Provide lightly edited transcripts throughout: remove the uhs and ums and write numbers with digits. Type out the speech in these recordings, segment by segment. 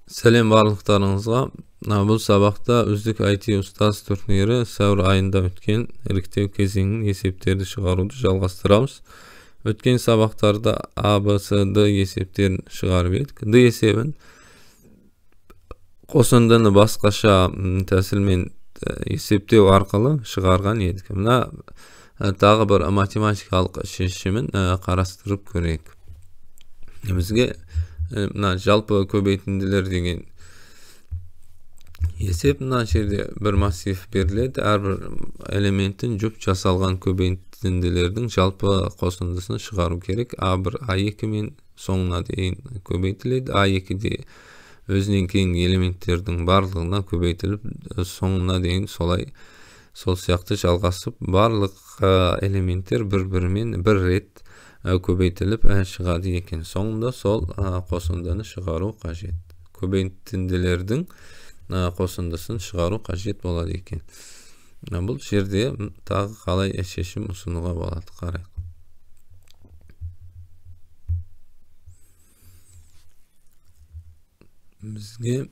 Сәлем барлықтарыңызға. Бұл сабақта үздік IT ұстаз турнирі сәуір айында өткен іріктеу кезеңінің есептерді шығаруды жалғастырамыз. Өткен сабақтарда А, Б, С, Д есептерін шығарып едік. Д есебін қосындыны басқаша тәсілмен есептеу арқылы шығарған едік. Мына тағы бір математикалық шешімін қарастырып көрейік. Бізге мына жалпы көбейтінділер деген есеп, мына жерде бір массив беріледі. Әрбір элементтің жұп жасалған көбейтінділердің жалпы қосындысын шығару керек. А1 А2 мен соңына дейін көбейтіледі. А2-де өзінен кейін элементтердің барлығына көбейтіліп, соңына дейін сол сияқты жалғасып, барлық элементтер бір-бірімен бір рет көбейтіліп шығады екен. Соңында сол қосындыны шығару қажет. Көбейтінділердің қосындысын шығару қажет болады екен. Бұл жерде тағы қалай шешім ұсынуға болады, қарайық. Бізге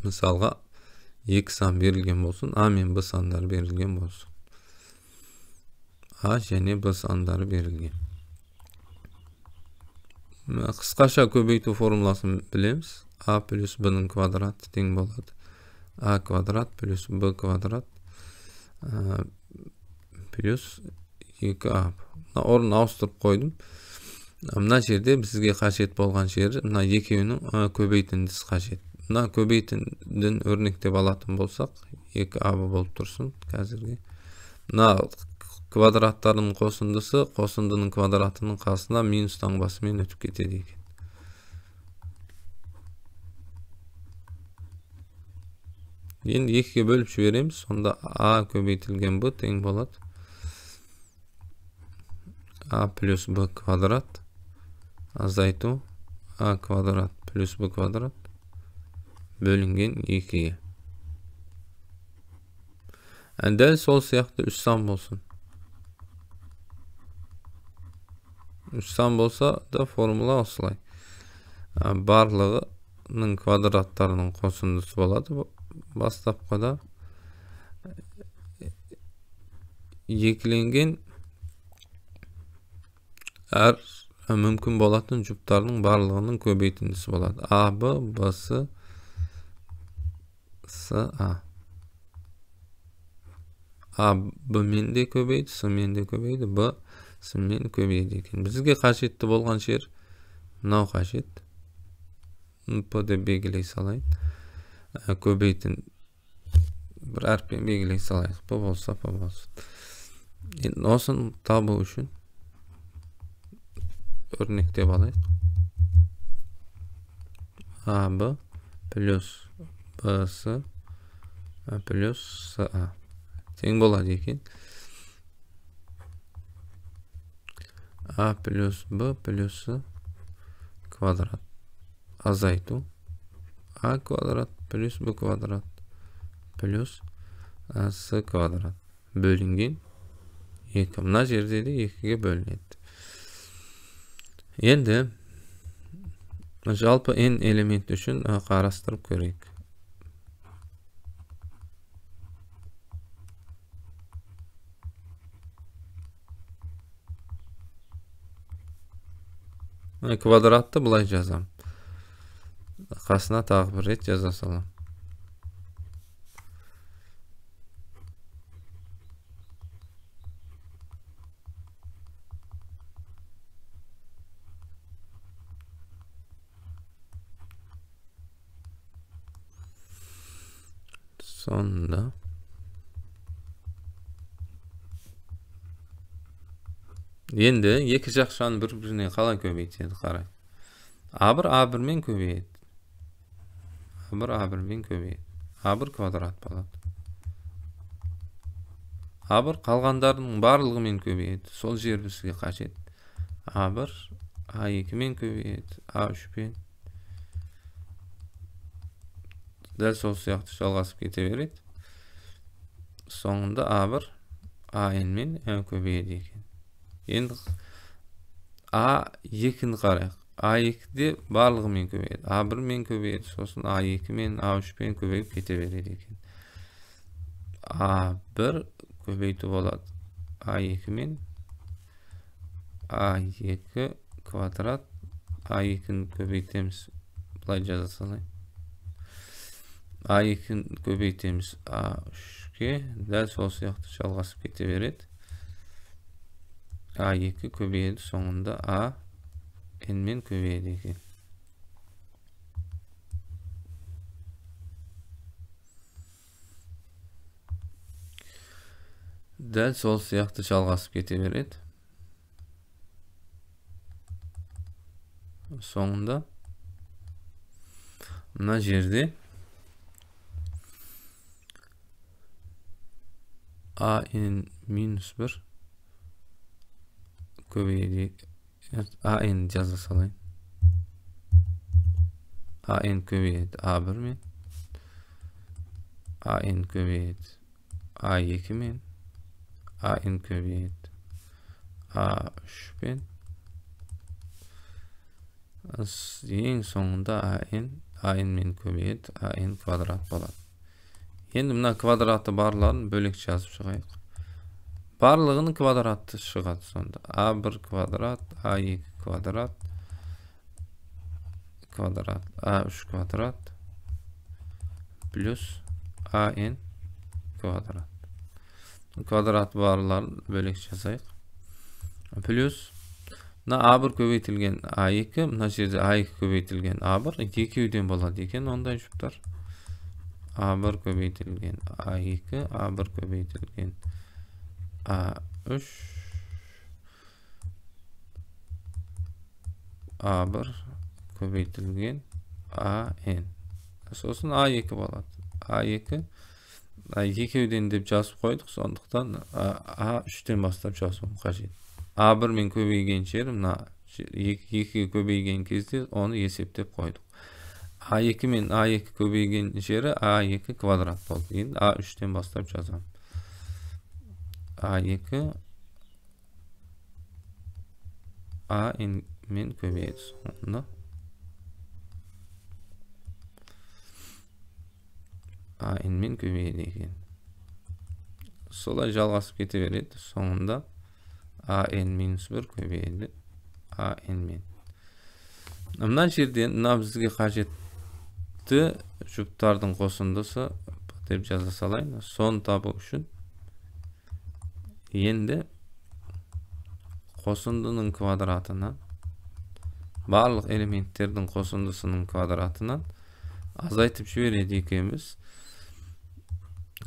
мысалға екі сан берілген болсын, А мен Б сандары берілген болсын. А және Б сандары берілген. Қысқаша көбейту формуласын білеміз. А плюс Б-ның квадраты тең болады А квадрат плюс Б квадрат плюс 2А. Орын ауыстырып қойдым. Мына жерде бізге қажет болған жері, мына екеуінің көбейтіндісі қажет. Мына көбейтіндін өрнектеп алатын болсақ, 2А болып тұрсын қазірге. Мына квадраттардың қосындысы қосындының квадратының қасына минус таңбасымен өтіп кетеді екен. Енді екіге бөліп жібереміз. Сонда А көбейтілген Б тең болады А плюс Б квадрат азайту А квадрат плюс Б квадрат бөлінген 2-ге. Дәл сол сияқты 3 сан болсын. 3 сан болса да формула осылай. Барлығының квадраттарының қосындысы болады. Бастапқыда екіленген әр мүмкін болатын жұптарының барлығының көбейтіндісі болады. А, Б, Б, С, С, А. А, Б мен де көбейді, С мен де көбейді, Б, С мен көбейді екен. Бізге қажетті болған жер мынау қажет. П де белгілей салайын. Көбейтін бір әріппен белгілей салайық. П болса, П болсын. Осын табу үшін өрнектеп алайық. А, Б плюс Б, С плюс С, А. Тең болады екен. А плюс Б плюс С квадрат азайту А квадрат плюс Б квадрат плюс С квадрат бөлінген 2. Мына жерде де 2-ге бөлінеді. Енді жалпы n элемент үшін қарастырып көрейік. Квадратты бұлай жазам. Қасына тағы бір рет жаза салам. Сонда енді екі жақшаны бір-біріне қалай көбейтеді, қарай. А1 А1 мен көбейеді. А1 А1 мен көбейеді. А1 квадрат болады. А1 қалғандардың барлығымен көбейеді. Сол жер бізге қажет. А1 А2 мен көбейеді. А3 пен дәл сол сияқты жалғасып кете береді. Соңында А1 АН мен көбейеді екен. Енді А2-ні қарайық. A2'de barlığı men köbeydi. A1 men köbeydi. Sosun A2 men A3 men köbeyip kete beredi eken. A1 köbeytip bolat. A2 men A2 kvadrat A2'ni köbeytemiz. Bulay jaza salayım. A2'ni köbeytemiz A3'ke. Däl sol siyaqty çalgasyp kete beredi. A2 köbeydi. Soňunda A n men köbeydi eken. Däl sol siyaqty çalgasyp kete beredi. Soňunda mına jerde a n minus 1 köbeydi. A n jaza salayım. A n köbeydi A1 men. A n köbeydi A2 men. A n köbeydi A3 men. Ýeň soňunda a n men köbeydi a n kvadrat bolat. Endi muna kvadratı barlaryny bölek jazyp çygaýyk. Barlygyny kvadraty çygat sonda. A1 kvadrat, A2 kvadrat, A3 kvadrat plus a n kvadrat. Kvadrat barlaryny bölek jazaýyk. Plus na A1 köbeytilgen A2, muna jerde A2 köbeytilgen A1 2'den bolady eken, ondan şuptar. A1 köbeytilgen A2, A1 köbeytilgen A3, A1 köbeytilgen AN. Sosun A2 bolady. A2 2'den dep jazyp koyduk, sonduktan A3'ten bastap jazyp kajet. A1 men köbeygen jerim na 2 köbeygen кезде onu ýesepdep koyduk. A2 men A2 köbeygen jeri A2 kvadrat boldy. Endi A3'ten bastap jazam. A2 A n men köbeydi. Sonda A n men köbeydi eken. Sola jalgasyp kete beredi. Soňunda a n minus 1 köbeydi a n men. Mına жерден mına bizge kajetdi juptardyň kosundusy dep jaza salaýyn. Son taby üçin endi kosundunyň kvadratyna barlyk elementlerdiň kosundusynyň kvadratyna azaýtyp jibiredi ekenmiz.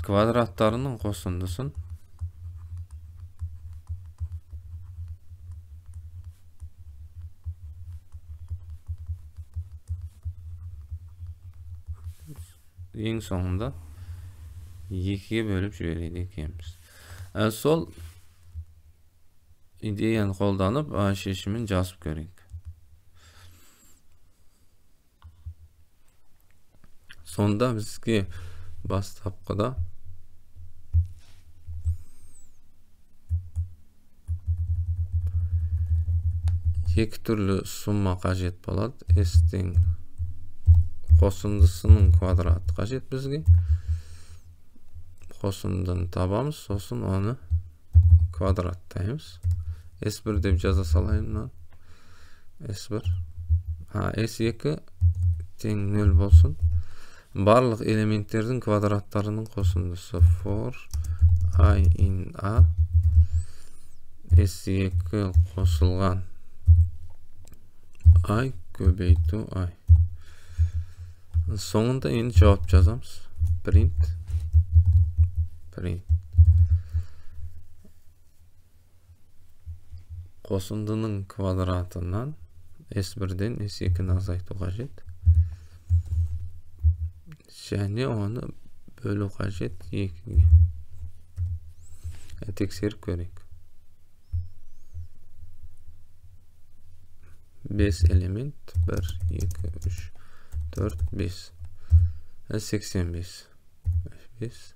Kvadratlarynyň kosundusyny ýeň soňunda 2'ye bölüp jibiredi ekenmiz. Sol ideýany goldanyp şeşimin jazyp görýük. Sonda bizge bastapkyda iki türlü summa kajet bolad. S-den kosundusynyň kvadraty kajet bizge. Kosunduny tabamyz, sosun onu kvadratdaýmyz. S1 dep jaza salaýyn. S1 S2 teň 0 bolsun. Barlyk elementlerdiň kvadratlarynyň kosundusy for I in A S2 kosulgan I köbeytu I. Soňunda endi jogap jazamyz. Print kosundunyň kvadratynyň S1'den S2'ni azaýtyp kajet. Şäne onu bölüp kajet 2'ge. Tekserip görek. 5 element 1 2 3 4 5 85 5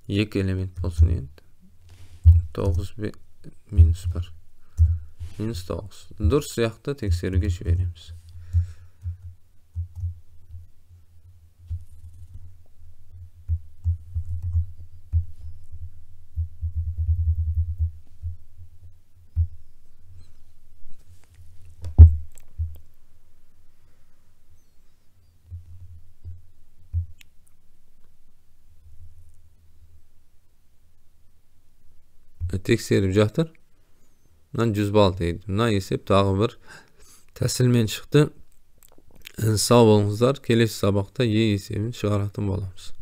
2 element bolsun endi 9 minus 1 -9. Durs ýakda tekşerige jiberiýäris. Tekserip жатыр. Nan 100 bal deydi. Nan esep tağı bir täsilmen çykdy. Sağ bolňuzlar. Kelesi sabakda Y esebini çygaratyn bolamos.